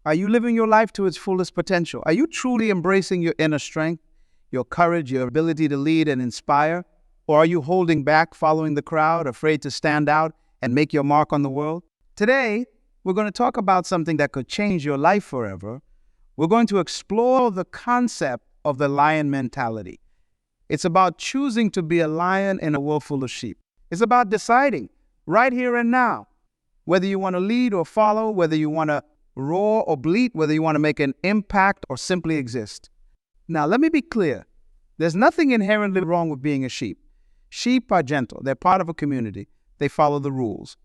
Are you living your life to its fullest potential? Are you truly embracing your inner strength, your courage, your ability to lead and inspire? Or are you holding back, following the crowd, afraid to stand out and make your mark on the world? Today, we're going to talk about something that could change your life forever. We're going to explore the concept of the lion mentality. It's about choosing to be a lion in a world full of sheep. It's about deciding right here and now whether you want to lead or follow, whether you want to roar or bleat, whether you want to make an impact or simply exist. Now, let me be clear. There's nothing inherently wrong with being a sheep. Sheep are gentle. They're part of a community. They follow the rules.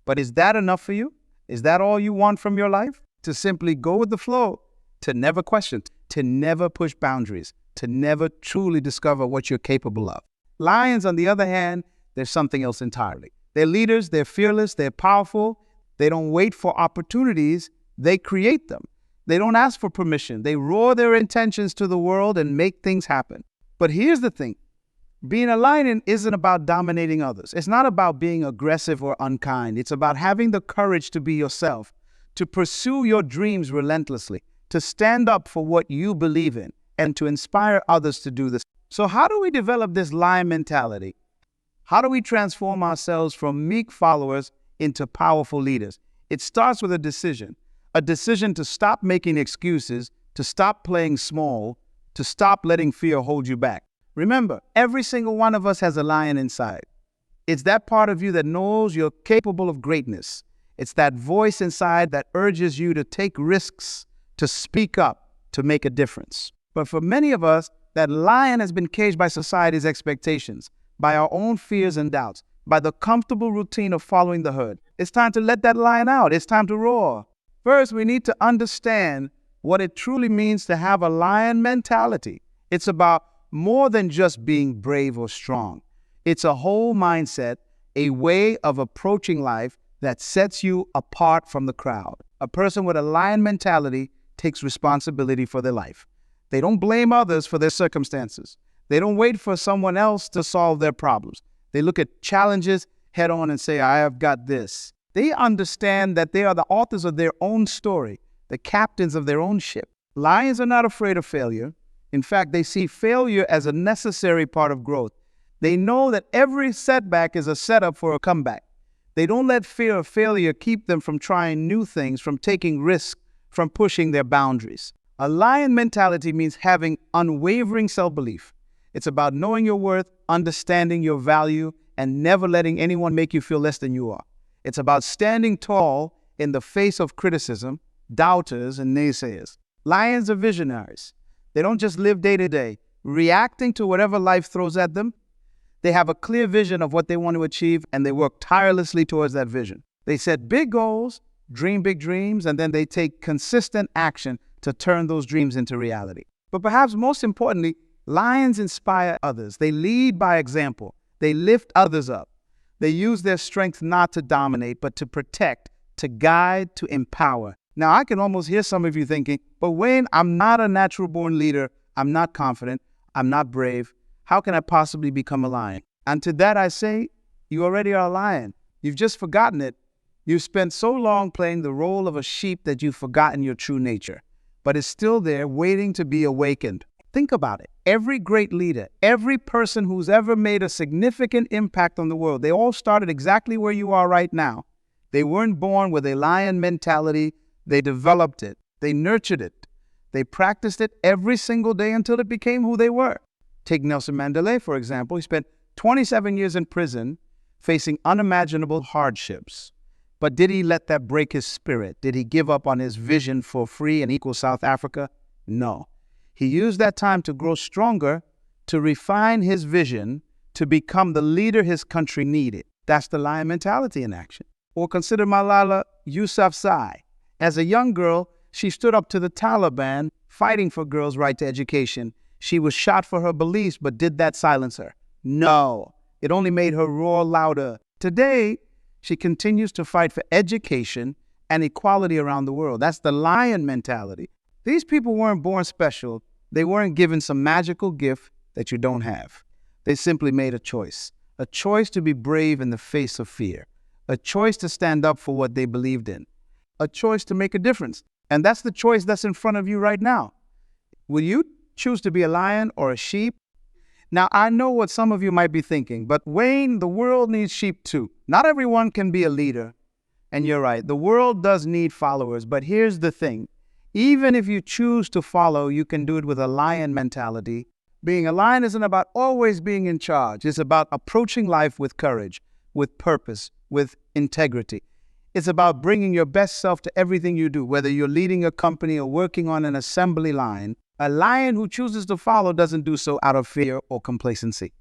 But is that enough for you? Is that all you want from your life? To simply go with the flow, to never question, to never push boundaries, to never truly discover what you're capable of. Lions, on the other hand, they're something else entirely. They're leaders, they're fearless, they're powerful. They don't wait for opportunities, they create them. They don't ask for permission. They roar their intentions to the world and make things happen. But here's the thing. Being a lion isn't about dominating others. It's not about being aggressive or unkind. It's about having the courage to be yourself, to pursue your dreams relentlessly, to stand up for what you believe in, and to inspire others to do this. So how do we develop this lion mentality? How do we transform ourselves from meek followers into powerful leaders? It starts with a decision to stop making excuses, to stop playing small, to stop letting fear hold you back. Remember, every single one of us has a lion inside. It's that part of you that knows you're capable of greatness. It's that voice inside that urges you to take risks, to speak up, to make a difference. But for many of us, that lion has been caged by society's expectations, by our own fears and doubts, by the comfortable routine of following the herd. It's time to let that lion out. It's time to roar. First, we need to understand what it truly means to have a lion mentality. It's about more than just being brave or strong. It's a whole mindset, a way of approaching life that sets you apart from the crowd. A person with a lion mentality takes responsibility for their life. They don't blame others for their circumstances. They don't wait for someone else to solve their problems. They look at challenges head on and say, I have got this. They understand that they are the authors of their own story, the captains of their own ship. Lions are not afraid of failure. In fact, they see failure as a necessary part of growth. They know that every setback is a setup for a comeback. They don't let fear of failure keep them from trying new things, from taking risks, from pushing their boundaries. A lion mentality means having unwavering self-belief. It's about knowing your worth, understanding your value, and never letting anyone make you feel less than you are. It's about standing tall in the face of criticism, doubters, and naysayers. Lions are visionaries. They don't just live day to day, reacting to whatever life throws at them. They have a clear vision of what they want to achieve, and they work tirelessly towards that vision. They set big goals, dream big dreams, and then they take consistent action to turn those dreams into reality. But perhaps most importantly, lions inspire others. They lead by example. They lift others up. They use their strength not to dominate, but to protect, to guide, to empower. Now, I can almost hear some of you thinking, but Wayne, I'm not a natural-born leader. I'm not confident. I'm not brave. How can I possibly become a lion? And to that I say, you already are a lion. You've just forgotten it. You've spent so long playing the role of a sheep that you've forgotten your true nature. But it's still there waiting to be awakened. Think about it. Every great leader, every person who's ever made a significant impact on the world, they all started exactly where you are right now. They weren't born with a lion mentality. They developed it. They nurtured it. They practiced it every single day until it became who they were. Take Nelson Mandela, for example. He spent 27 years in prison facing unimaginable hardships. But did he let that break his spirit? Did he give up on his vision for free and equal South Africa? No. He used that time to grow stronger, to refine his vision, to become the leader his country needed. That's the lion mentality in action. Or consider Malala Yousafzai. As a young girl, she stood up to the Taliban, fighting for girls' right to education. She was shot for her beliefs, but did that silence her? No. It only made her roar louder. Today, she continues to fight for education and equality around the world. That's the lion mentality. These people weren't born special. They weren't given some magical gift that you don't have. They simply made a choice to be brave in the face of fear, a choice to stand up for what they believed in, a choice to make a difference. And that's the choice that's in front of you right now. Will you choose to be a lion or a sheep? Now, I know what some of you might be thinking, but Wayne, the world needs sheep too. Not everyone can be a leader. And you're right, the world does need followers, but here's the thing. Even if you choose to follow, you can do it with a lion mentality. Being a lion isn't about always being in charge. It's about approaching life with courage, with purpose, with integrity. It's about bringing your best self to everything you do, whether you're leading a company or working on an assembly line. A lion who chooses to follow doesn't do so out of fear or complacency.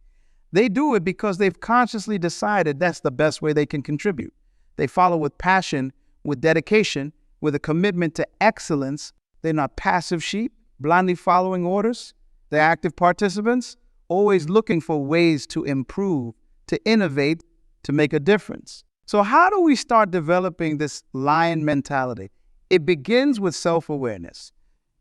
They do it because they've consciously decided that's the best way they can contribute. They follow with passion, with dedication, with a commitment to excellence. They're not passive sheep, blindly following orders. They're active participants, always looking for ways to improve, to innovate, to make a difference. So how do we start developing this lion mentality? It begins with self-awareness.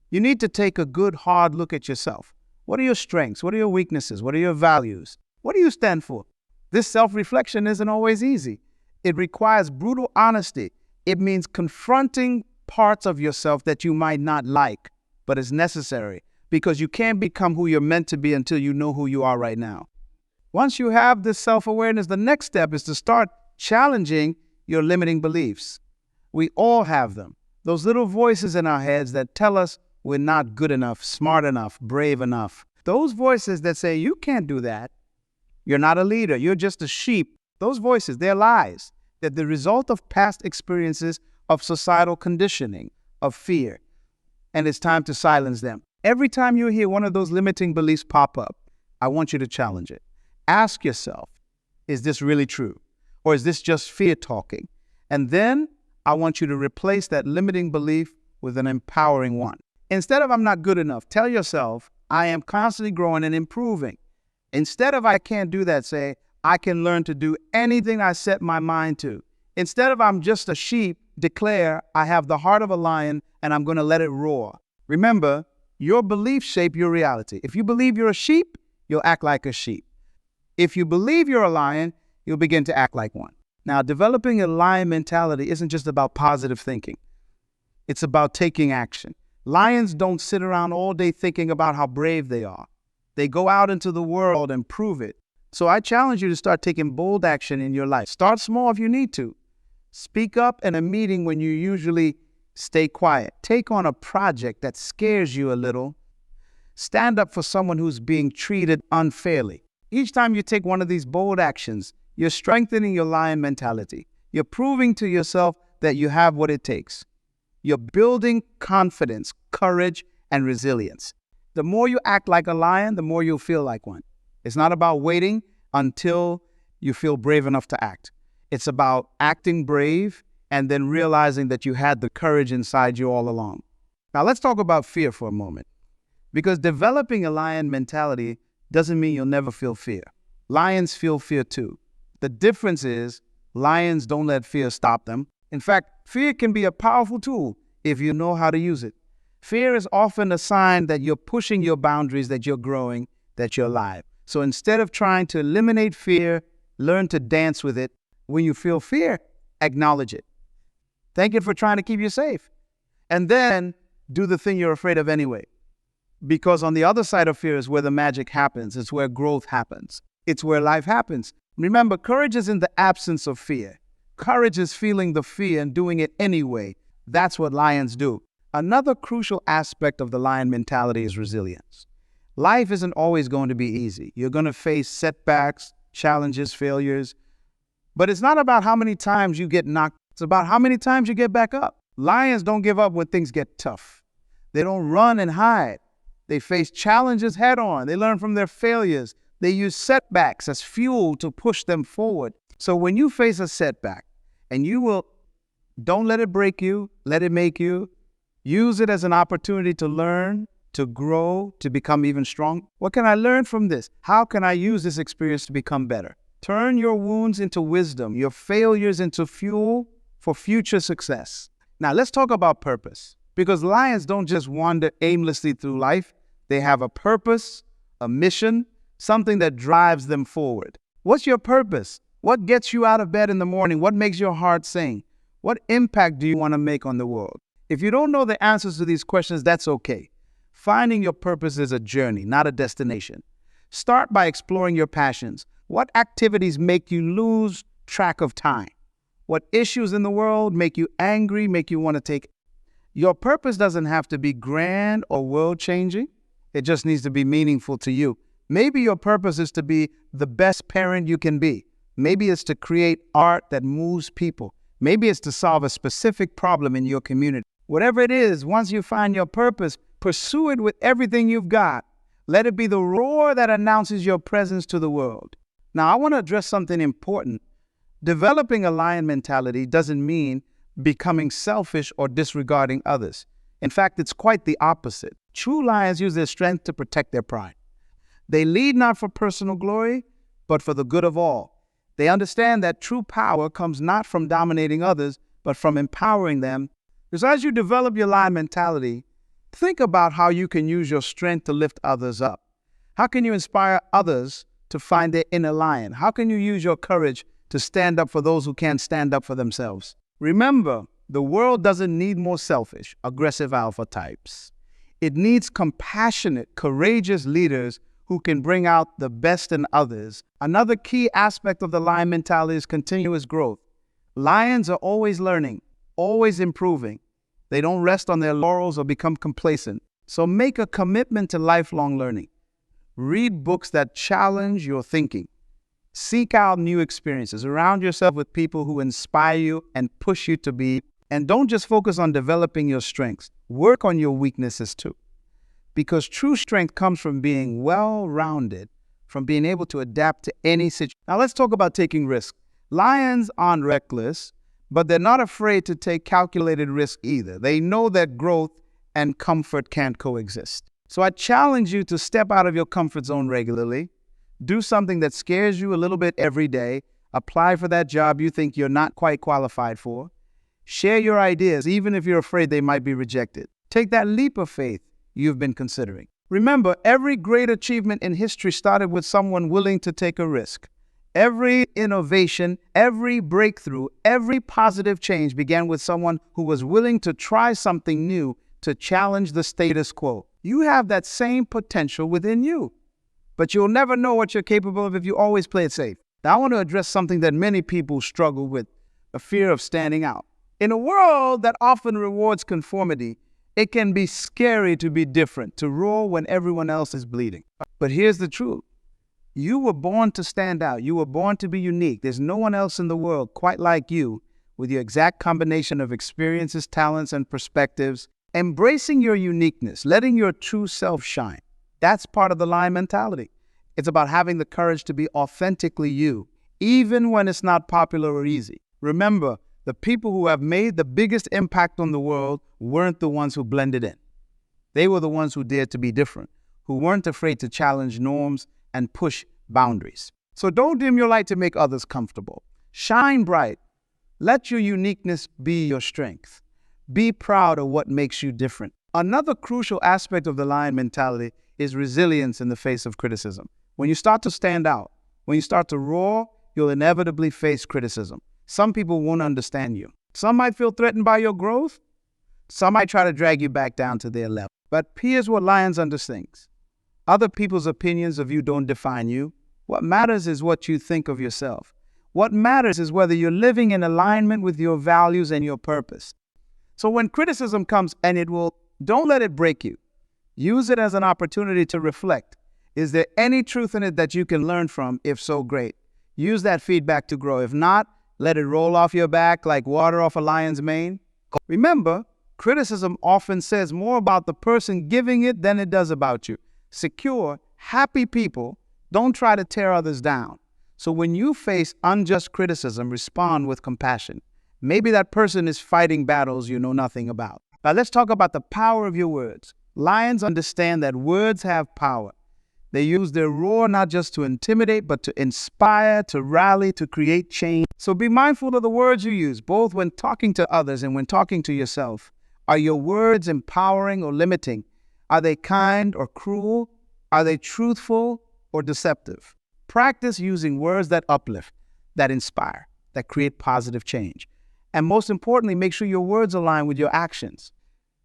You need to take a good, hard look at yourself. What are your strengths? What are your weaknesses? What are your values? What do you stand for? This self-reflection isn't always easy. It requires brutal honesty. It means confronting parts of yourself that you might not like, but is necessary because you can't become who you're meant to be until you know who you are right now. Once you have this self-awareness, the next step is to start challenging your limiting beliefs. We all have them. Those little voices in our heads that tell us we're not good enough, smart enough, brave enough. Those voices that say, you can't do that. You're not a leader. You're just a sheep. Those voices, they're lies. They're the result of past experiences of societal conditioning, of fear. And it's time to silence them. Every time you hear one of those limiting beliefs pop up, I want you to challenge it. Ask yourself, is this really true? Or is this just fear talking? And then I want you to replace that limiting belief with an empowering one. Instead of I'm not good enough, tell yourself I am constantly growing and improving. Instead of I can't do that, say I can learn to do anything I set my mind to. Instead of I'm just a sheep, declare I have the heart of a lion and I'm going to let it roar. Remember, your beliefs shape your reality. If you believe you're a sheep, you'll act like a sheep. If you believe you're a lion, you'll begin to act like one. Now, developing a lion mentality isn't just about positive thinking. It's about taking action. Lions don't sit around all day thinking about how brave they are. They go out into the world and prove it. So I challenge you to start taking bold action in your life. Start small if you need to. Speak up in a meeting when you usually stay quiet. Take on a project that scares you a little. Stand up for someone who's being treated unfairly. Each time you take one of these bold actions, you're strengthening your lion mentality. You're proving to yourself that you have what it takes. You're building confidence, courage, and resilience. The more you act like a lion, the more you'll feel like one. It's not about waiting until you feel brave enough to act. It's about acting brave and then realizing that you had the courage inside you all along. Now let's talk about fear for a moment. Because developing a lion mentality doesn't mean you'll never feel fear. Lions feel fear too. The difference is lions don't let fear stop them. In fact, fear can be a powerful tool if you know how to use it. Fear is often a sign that you're pushing your boundaries, that you're growing, that you're alive. So instead of trying to eliminate fear, learn to dance with it. When you feel fear, acknowledge it. Thank it for trying to keep you safe. And then do the thing you're afraid of anyway. Because on the other side of fear is where the magic happens. It's where growth happens. It's where life happens. Remember, courage is in the absence of fear. Courage is feeling the fear and doing it anyway. That's what lions do. Another crucial aspect of the lion mentality is resilience. Life isn't always going to be easy. You're going to face setbacks, challenges, failures. But it's not about how many times you get knocked. It's about how many times you get back up. Lions don't give up when things get tough. They don't run and hide. They face challenges head on. They learn from their failures. They use setbacks as fuel to push them forward. So when you face a setback, and don't let it break you, let it make you. Use it as an opportunity to learn, to grow, to become even stronger. What can I learn from this? How can I use this experience to become better? Turn your wounds into wisdom, your failures into fuel for future success. Now let's talk about purpose. Because lions don't just wander aimlessly through life. They have a purpose, a mission, something that drives them forward. What's your purpose? What gets you out of bed in the morning? What makes your heart sing? What impact do you want to make on the world? If you don't know the answers to these questions, that's okay. Finding your purpose is a journey, not a destination. Start by exploring your passions. What activities make you lose track of time? What issues in the world make you angry, make you want to take? Your purpose doesn't have to be grand or world-changing. It just needs to be meaningful to you. Maybe your purpose is to be the best parent you can be. Maybe it's to create art that moves people. Maybe it's to solve a specific problem in your community. Whatever it is, once you find your purpose, pursue it with everything you've got. Let it be the roar that announces your presence to the world. Now, I want to address something important. Developing a lion mentality doesn't mean becoming selfish or disregarding others. In fact, it's quite the opposite. True lions use their strength to protect their pride. They lead not for personal glory, but for the good of all. They understand that true power comes not from dominating others, but from empowering them. Because as you develop your lion mentality, think about how you can use your strength to lift others up. How can you inspire others to find their inner lion? How can you use your courage to stand up for those who can't stand up for themselves? Remember, the world doesn't need more selfish, aggressive alpha types. It needs compassionate, courageous leaders who can bring out the best in others. Another key aspect of the lion mentality is continuous growth. Lions are always learning, always improving. They don't rest on their laurels or become complacent. So make a commitment to lifelong learning. Read books that challenge your thinking. Seek out new experiences. Surround yourself with people who inspire you and push you to be. And don't just focus on developing your strengths. Work on your weaknesses too. Because true strength comes from being well-rounded, from being able to adapt to any situation. Now let's talk about taking risks. Lions aren't reckless, but they're not afraid to take calculated risks either. They know that growth and comfort can't coexist. So I challenge you to step out of your comfort zone regularly. Do something that scares you a little bit every day. Apply for that job you think you're not quite qualified for. Share your ideas, even if you're afraid they might be rejected. Take that leap of faith you've been considering. Remember, every great achievement in history started with someone willing to take a risk. Every innovation, every breakthrough, every positive change began with someone who was willing to try something new to challenge the status quo. You have that same potential within you, but you'll never know what you're capable of if you always play it safe. Now, I want to address something that many people struggle with, a fear of standing out. In a world that often rewards conformity, it can be scary to be different, to roar when everyone else is bleeding. But here's the truth. You were born to stand out. You were born to be unique. There's no one else in the world quite like you with your exact combination of experiences, talents, and perspectives. Embracing your uniqueness, letting your true self shine. That's part of the lion mentality. It's about having the courage to be authentically you, even when it's not popular or easy. Remember, the people who have made the biggest impact on the world weren't the ones who blended in. They were the ones who dared to be different, who weren't afraid to challenge norms and push boundaries. So don't dim your light to make others comfortable. Shine bright. Let your uniqueness be your strength. Be proud of what makes you different. Another crucial aspect of the lion mentality is resilience in the face of criticism. When you start to stand out, when you start to roar, you'll inevitably face criticism. Some people won't understand you. Some might feel threatened by your growth. Some might try to drag you back down to their level. But here's what lions understand. Other people's opinions of you don't define you. What matters is what you think of yourself. What matters is whether you're living in alignment with your values and your purpose. So when criticism comes, and don't let it break you. Use it as an opportunity to reflect. Is there any truth in it that you can learn from? If so, great. Use that feedback to grow. If not, let it roll off your back like water off a lion's mane. Remember, criticism often says more about the person giving it than it does about you. Secure, happy people don't try to tear others down. So when you face unjust criticism, respond with compassion. Maybe that person is fighting battles you know nothing about. Now let's talk about the power of your words. Lions understand that words have power. They use their roar not just to intimidate, but to inspire, to rally, to create change. So be mindful of the words you use, both when talking to others and when talking to yourself. Are your words empowering or limiting? Are they kind or cruel? Are they truthful or deceptive? Practice using words that uplift, that inspire, that create positive change. And most importantly, make sure your words align with your actions.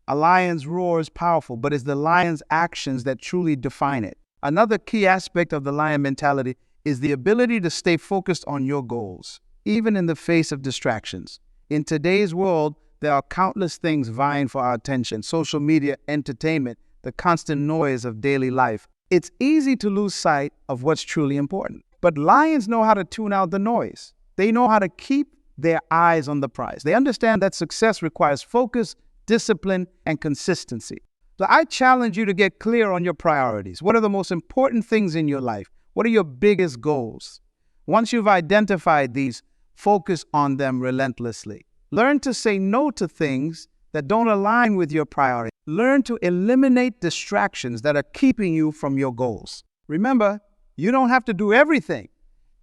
A lion's roar is powerful, but it's the lion's actions that truly define it. Another key aspect of the lion mentality is the ability to stay focused on your goals, even in the face of distractions. In today's world, there are countless things vying for our attention: social media, entertainment, the constant noise of daily life. It's easy to lose sight of what's truly important. But lions know how to tune out the noise. They know how to keep their eyes on the prize. They understand that success requires focus, discipline, and consistency. So I challenge you to get clear on your priorities. What are the most important things in your life? What are your biggest goals? Once you've identified these, focus on them relentlessly. Learn to say no to things that don't align with your priority. Learn to eliminate distractions that are keeping you from your goals. Remember, you don't have to do everything.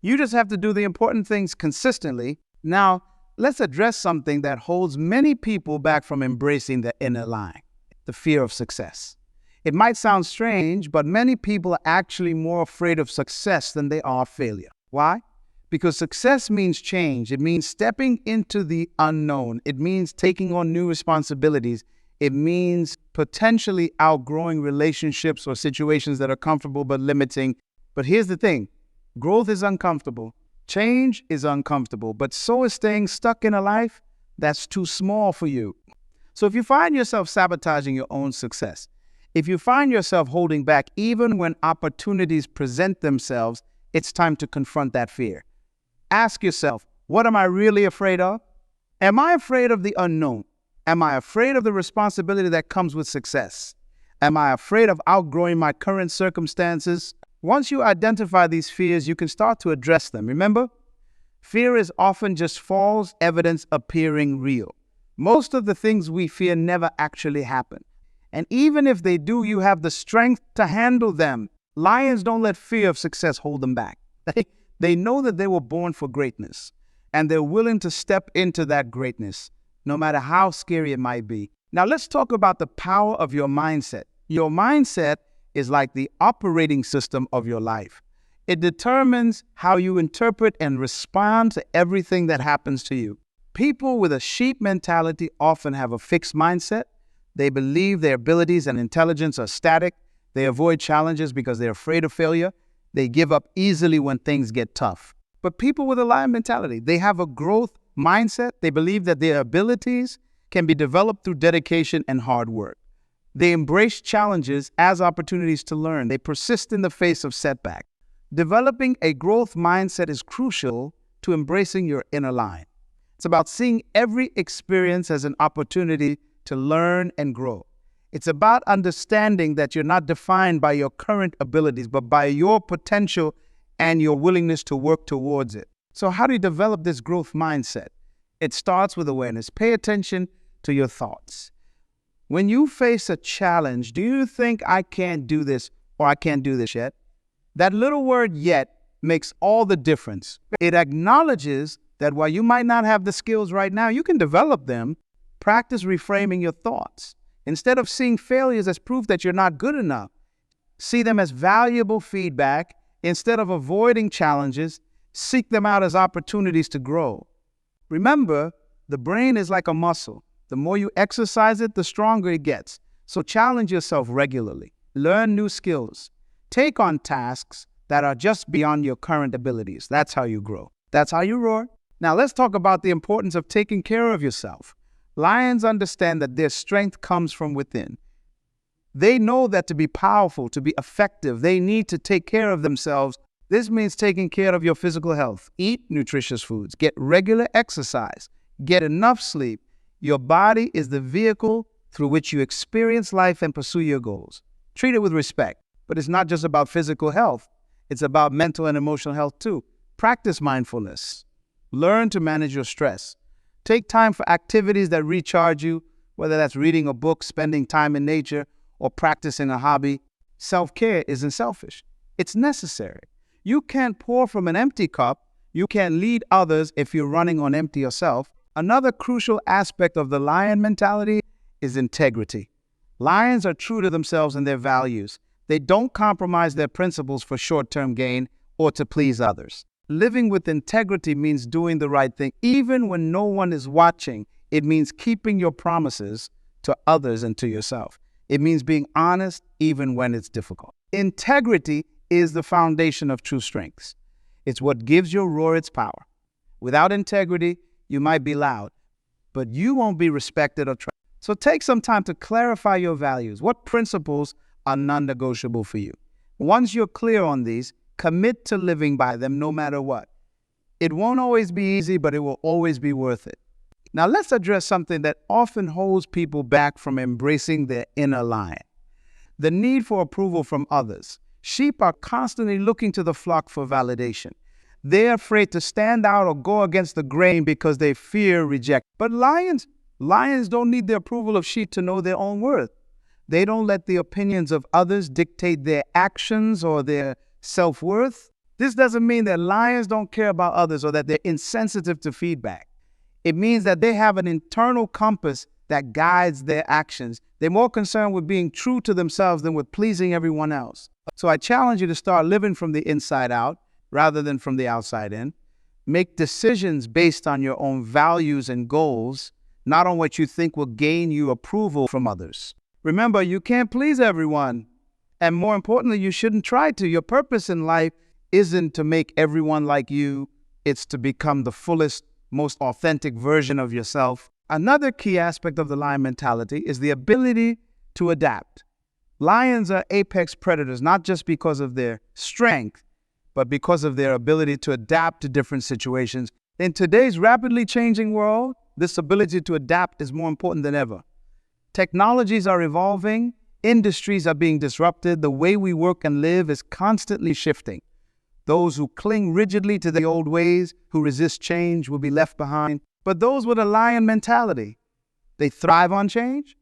You just have to do the important things consistently. Now, let's address something that holds many people back from embracing the inner lion: the fear of success. It might sound strange, but many people are actually more afraid of success than they are failure. Why? Because success means change. It means stepping into the unknown. It means taking on new responsibilities. It means potentially outgrowing relationships or situations that are comfortable but limiting. But here's the thing: growth is uncomfortable. Change is uncomfortable, but so is staying stuck in a life that's too small for you. So if you find yourself sabotaging your own success, if you find yourself holding back even when opportunities present themselves, it's time to confront that fear. Ask yourself, what am I really afraid of? Am I afraid of the unknown? Am I afraid of the responsibility that comes with success? Am I afraid of outgrowing my current circumstances? Once you identify these fears, you can start to address them. Remember, fear is often just false evidence appearing real. Most of the things we fear never actually happen. And even if they do, you have the strength to handle them. Lions don't let fear of success hold them back. They know that they were born for greatness, and they're willing to step into that greatness, no matter how scary it might be. Now let's talk about the power of your mindset. Your mindset is like the operating system of your life. It determines how you interpret and respond to everything that happens to you. People with a sheep mentality often have a fixed mindset. They believe their abilities and intelligence are static. They avoid challenges because they're afraid of failure. They give up easily when things get tough. But people with a lion mentality, they have a growth mindset. They believe that their abilities can be developed through dedication and hard work. They embrace challenges as opportunities to learn. They persist in the face of setback. Developing a growth mindset is crucial to embracing your inner lion. It's about seeing every experience as an opportunity to learn and grow. It's about understanding that you're not defined by your current abilities, but by your potential and your willingness to work towards it. So how do you develop this growth mindset? It starts with awareness. Pay attention to your thoughts. When you face a challenge, do you think I can't do this or I can't do this yet? That little word yet makes all the difference. It acknowledges that while you might not have the skills right now, you can develop them. Practice reframing your thoughts. Instead of seeing failures as proof that you're not good enough, see them as valuable feedback. Instead of avoiding challenges, seek them out as opportunities to grow. Remember, the brain is like a muscle. The more you exercise it, the stronger it gets. So challenge yourself regularly. Learn new skills. Take on tasks that are just beyond your current abilities. That's how you grow. That's how you roar. Now let's talk about the importance of taking care of yourself. Lions understand that their strength comes from within. They know that to be powerful, to be effective, they need to take care of themselves. This means taking care of your physical health. Eat nutritious foods. Get regular exercise. Get enough sleep. Your body is the vehicle through which you experience life and pursue your goals. Treat it with respect. But it's not just about physical health. It's about mental and emotional health too. Practice mindfulness. Learn to manage your stress. Take time for activities that recharge you, whether that's reading a book, spending time in nature, or practicing a hobby. Self-care isn't selfish. It's necessary. You can't pour from an empty cup. You can't lead others if you're running on empty yourself. Another crucial aspect of the lion mentality is integrity. Lions are true to themselves and their values. They don't compromise their principles for short-term gain or to please others. Living with integrity means doing the right thing. Even when no one is watching, it means keeping your promises to others and to yourself. It means being honest even when it's difficult. Integrity is the foundation of true strengths. It's what gives your roar its power. Without integrity, you might be loud, but you won't be respected or trusted. So take some time to clarify your values. What principles are non-negotiable for you? Once you're clear on these, commit to living by them no matter what. It won't always be easy, but it will always be worth it. Now let's address something that often holds people back from embracing their inner lion: the need for approval from others. Sheep are constantly looking to the flock for validation. They're afraid to stand out or go against the grain because they fear rejection. But lions don't need the approval of sheep to know their own worth. They don't let the opinions of others dictate their actions or their self-worth. This doesn't mean that lions don't care about others or that they're insensitive to feedback. It means that they have an internal compass that guides their actions. They're more concerned with being true to themselves than with pleasing everyone else. So I challenge you to start living from the inside out rather than from the outside in. Make decisions based on your own values and goals, not on what you think will gain you approval from others. Remember, you can't please everyone. And more importantly, you shouldn't try to. Your purpose in life isn't to make everyone like you. It's to become the fullest, most authentic version of yourself. Another key aspect of the lion mentality is the ability to adapt. Lions are apex predators, not just because of their strength, but because of their ability to adapt to different situations. In today's rapidly changing world, this ability to adapt is more important than ever. Technologies are evolving, industries are being disrupted, the way we work and live is constantly shifting. Those who cling rigidly to the old ways, who resist change, will be left behind. But those with a lion mentality, they thrive on change.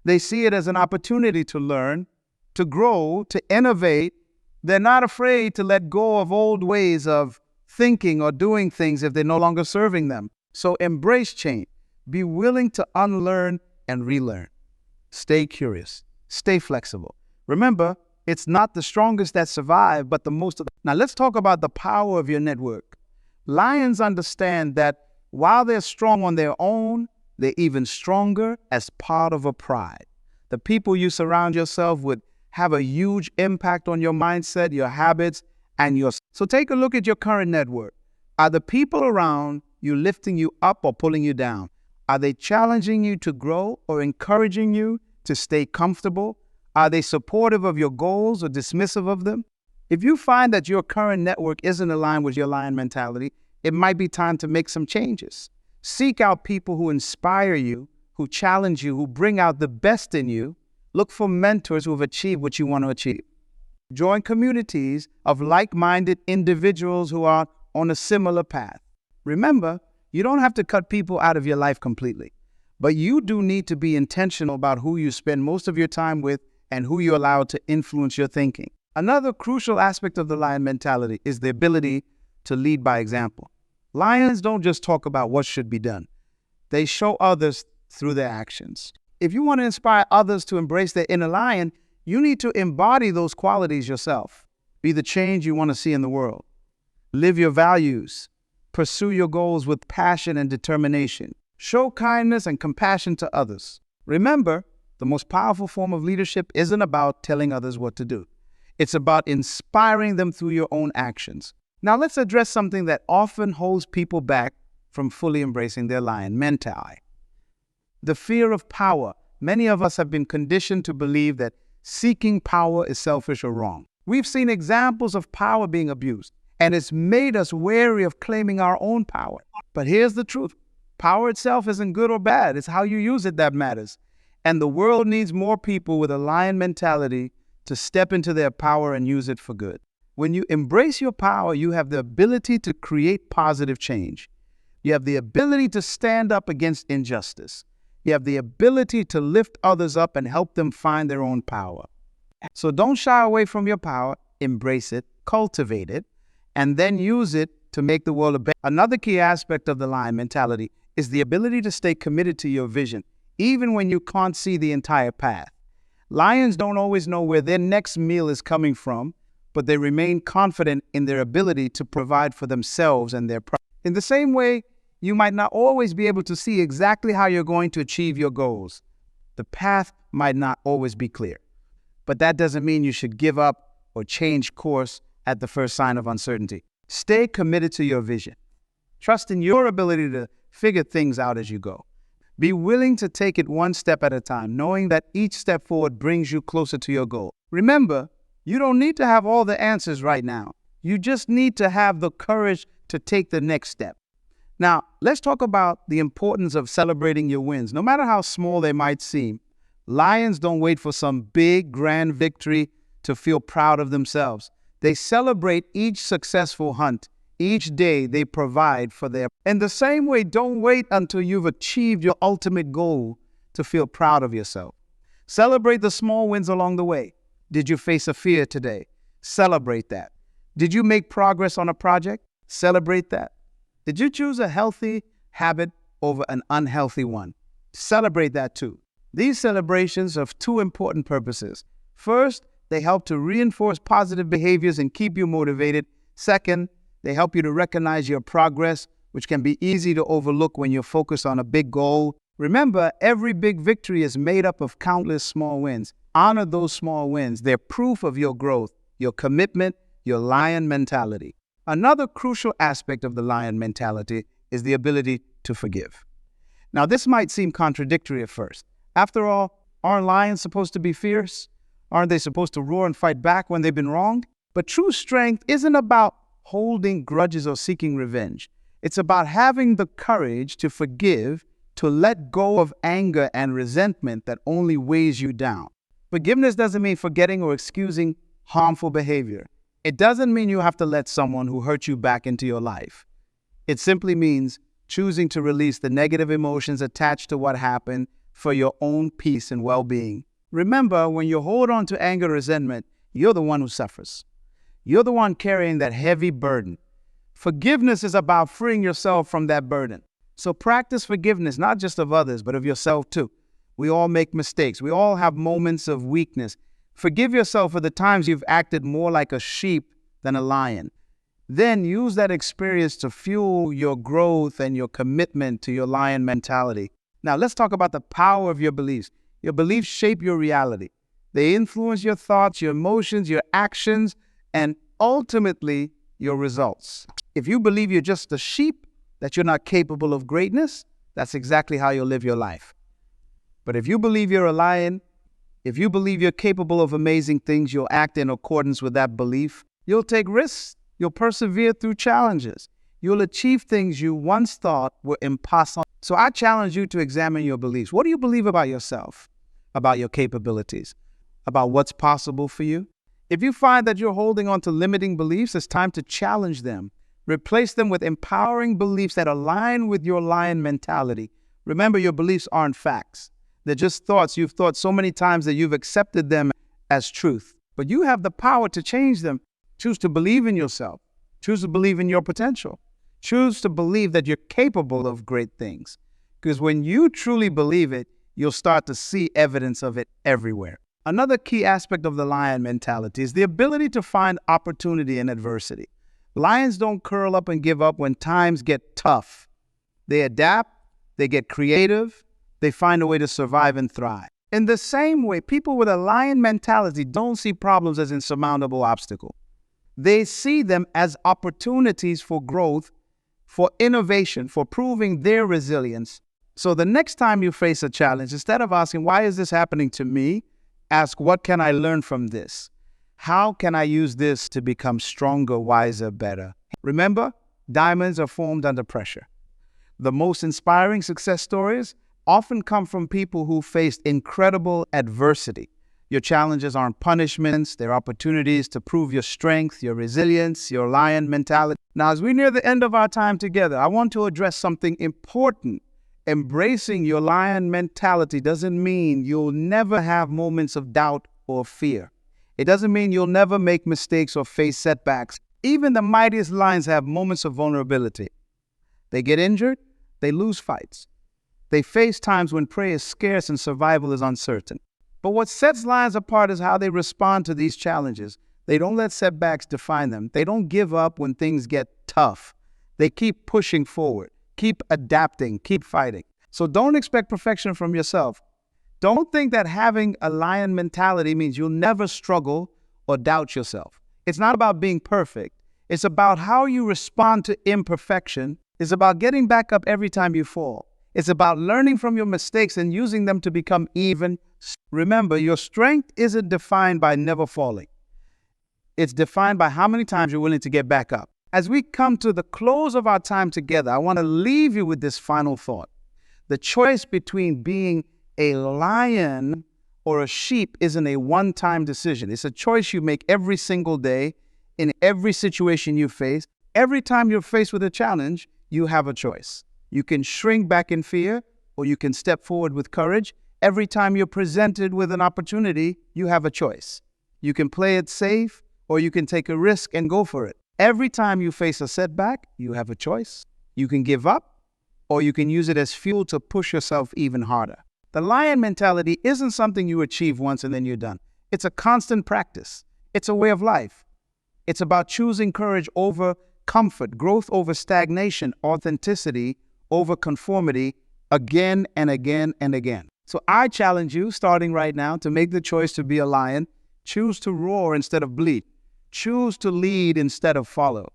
They see it as an opportunity to learn, to grow, to innovate. They're not afraid to let go of old ways of thinking or doing things if they're no longer serving them. So embrace change. Be willing to unlearn and relearn. Stay curious. Stay flexible. Remember, it's not the strongest that survive, but the most of them. Now let's talk about the power of your network. Lions understand that while they're strong on their own, they're even stronger as part of a pride. The people you surround yourself with have a huge impact on your mindset, your habits, and your... So take a look at your current network. Are the people around you lifting you up or pulling you down? Are they challenging you to grow or encouraging you to stay comfortable? Are they supportive of your goals or dismissive of them? If you find that your current network isn't aligned with your lion mentality, it might be time to make some changes. Seek out people who inspire you, who challenge you, who bring out the best in you. Look for mentors who have achieved what you want to achieve. Join communities of like-minded individuals who are on a similar path. Remember, you don't have to cut people out of your life completely, but you do need to be intentional about who you spend most of your time with and who you allow to influence your thinking. Another crucial aspect of the lion mentality is the ability to lead by example. Lions don't just talk about what should be done. They show others through their actions. If you want to inspire others to embrace their inner lion, you need to embody those qualities yourself. Be the change you want to see in the world. Live your values. Pursue your goals with passion and determination. Show kindness and compassion to others. Remember, the most powerful form of leadership isn't about telling others what to do. It's about inspiring them through your own actions. Now let's address something that often holds people back from fully embracing their lion mentality. The fear of power. Many of us have been conditioned to believe that seeking power is selfish or wrong. We've seen examples of power being abused, and it's made us wary of claiming our own power. But here's the truth. Power itself isn't good or bad. It's how you use it that matters. And the world needs more people with a lion mentality to step into their power and use it for good. When you embrace your power, you have the ability to create positive change. You have the ability to stand up against injustice. You have the ability to lift others up and help them find their own power. So don't shy away from your power. Embrace it, cultivate it, and then use it to make the world a better. Another key aspect of the lion mentality is the ability to stay committed to your vision, even when you can't see the entire path. Lions don't always know where their next meal is coming from, but they remain confident in their ability to provide for themselves and their pride. In the same way, you might not always be able to see exactly how you're going to achieve your goals, The path might not always be clear, but that doesn't mean you should give up or change course at the first sign of uncertainty. Stay committed to your vision. Trust in your ability to figure things out as you go. Be willing to take it one step at a time, knowing that each step forward brings you closer to your goal. Remember, you don't need to have all the answers right now. You just need to have the courage to take the next step. Now, let's talk about the importance of celebrating your wins. No matter how small they might seem, lions don't wait for some big, grand victory to feel proud of themselves. They celebrate each successful hunt, each day they provide for their... In the same way, don't wait until you've achieved your ultimate goal to feel proud of yourself. Celebrate the small wins along the way. Did you face a fear today? Celebrate that. Did you make progress on a project? Celebrate that. Did you choose a healthy habit over an unhealthy one? Celebrate that too. These celebrations have two important purposes. First, they help to reinforce positive behaviors and keep you motivated. Second, they help you to recognize your progress, which can be easy to overlook when you're focused on a big goal. Remember, every big victory is made up of countless small wins. Honor those small wins. They're proof of your growth, your commitment, your lion mentality. Another crucial aspect of the lion mentality is the ability to forgive. Now, this might seem contradictory at first. After all, aren't lions supposed to be fierce? Aren't they supposed to roar and fight back when they've been wronged? But true strength isn't about holding grudges or seeking revenge. It's about having the courage to forgive, to let go of anger and resentment that only weighs you down. Forgiveness doesn't mean forgetting or excusing harmful behavior. It doesn't mean you have to let someone who hurt you back into your life. It simply means choosing to release the negative emotions attached to what happened for your own peace and well-being. Remember, when you hold on to anger or resentment, you're the one who suffers. You're the one carrying that heavy burden. Forgiveness is about freeing yourself from that burden. So practice forgiveness, not just of others, but of yourself too. We all make mistakes. We all have moments of weakness. Forgive yourself for the times you've acted more like a sheep than a lion. Then use that experience to fuel your growth and your commitment to your lion mentality. Now, let's talk about the power of your beliefs. Your beliefs shape your reality. They influence your thoughts, your emotions, your actions, and ultimately your results. If you believe you're just a sheep, that you're not capable of greatness, that's exactly how you'll live your life. But if you believe you're a lion, if you believe you're capable of amazing things, you'll act in accordance with that belief. You'll take risks. You'll persevere through challenges. You'll achieve things you once thought were impossible. So I challenge you to examine your beliefs. What do you believe about yourself, about your capabilities, about what's possible for you? If you find that you're holding on to limiting beliefs, it's time to challenge them. Replace them with empowering beliefs that align with your lion mentality. Remember, your beliefs aren't facts. They're just thoughts you've thought so many times that you've accepted them as truth. But you have the power to change them. Choose to believe in yourself. Choose to believe in your potential. Choose to believe that you're capable of great things. Because when you truly believe it, you'll start to see evidence of it everywhere. Another key aspect of the lion mentality is the ability to find opportunity in adversity. Lions don't curl up and give up when times get tough. They adapt, they get creative, they find a way to survive and thrive. In the same way, people with a lion mentality don't see problems as insurmountable obstacles. They see them as opportunities for growth, for innovation, for proving their resilience. So the next time you face a challenge, instead of asking, why is this happening to me? Ask, what can I learn from this? How can I use this to become stronger, wiser, better? Remember, diamonds are formed under pressure. The most inspiring success stories often come from people who faced incredible adversity. Your challenges aren't punishments, they're opportunities to prove your strength, your resilience, your lion mentality. Now, as we near the end of our time together, I want to address something important. Embracing your lion mentality doesn't mean you'll never have moments of doubt or fear. It doesn't mean you'll never make mistakes or face setbacks. Even the mightiest lions have moments of vulnerability. They get injured, they lose fights. They face times when prey is scarce and survival is uncertain. But what sets lions apart is how they respond to these challenges. They don't let setbacks define them. They don't give up when things get tough. They keep pushing forward, keep adapting, keep fighting. So don't expect perfection from yourself. Don't think that having a lion mentality means you'll never struggle or doubt yourself. It's not about being perfect. It's about how you respond to imperfection. It's about getting back up every time you fall. It's about learning from your mistakes and using them to become even. Remember, your strength isn't defined by never falling. It's defined by how many times you're willing to get back up. As we come to the close of our time together, I want to leave you with this final thought. The choice between being a lion or a sheep isn't a one-time decision. It's a choice you make every single day in every situation you face. Every time you're faced with a challenge, you have a choice. You can shrink back in fear, or you can step forward with courage. Every time you're presented with an opportunity, you have a choice. You can play it safe, or you can take a risk and go for it. Every time you face a setback, you have a choice. You can give up, or you can use it as fuel to push yourself even harder. The lion mentality isn't something you achieve once and then you're done. It's a constant practice. It's a way of life. It's about choosing courage over comfort, growth over stagnation, authenticity over conformity, again and again and again. So I challenge you, starting right now, to make the choice to be a lion. Choose to roar instead of bleat. Choose to lead instead of follow.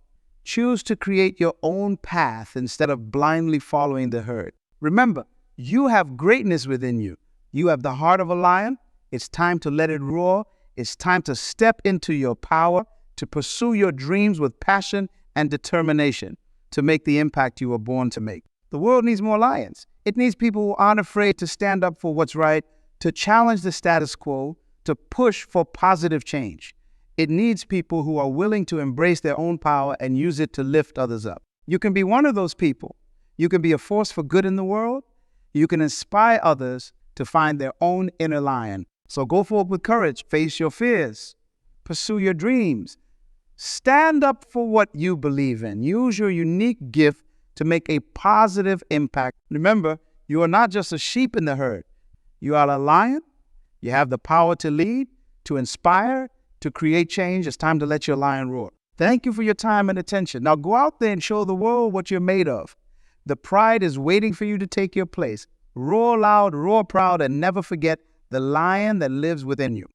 Choose to create your own path instead of blindly following the herd. Remember, you have greatness within you. You have the heart of a lion. It's time to let it roar. It's time to step into your power, to pursue your dreams with passion and determination, to make the impact you were born to make. The world needs more lions. It needs people who aren't afraid to stand up for what's right, to challenge the status quo, to push for positive change. It needs people who are willing to embrace their own power and use it to lift others up. You can be one of those people. You can be a force for good in the world. You can inspire others to find their own inner lion. So go forward with courage, face your fears, pursue your dreams. Stand up for what you believe in. Use your unique gift to make a positive impact. Remember, you are not just a sheep in the herd. You are a lion. You have the power to lead, to inspire, to create change. It's time to let your lion roar. Thank you for your time and attention. Now go out there and show the world what you're made of. The pride is waiting for you to take your place. Roar loud, roar proud, and never forget the lion that lives within you.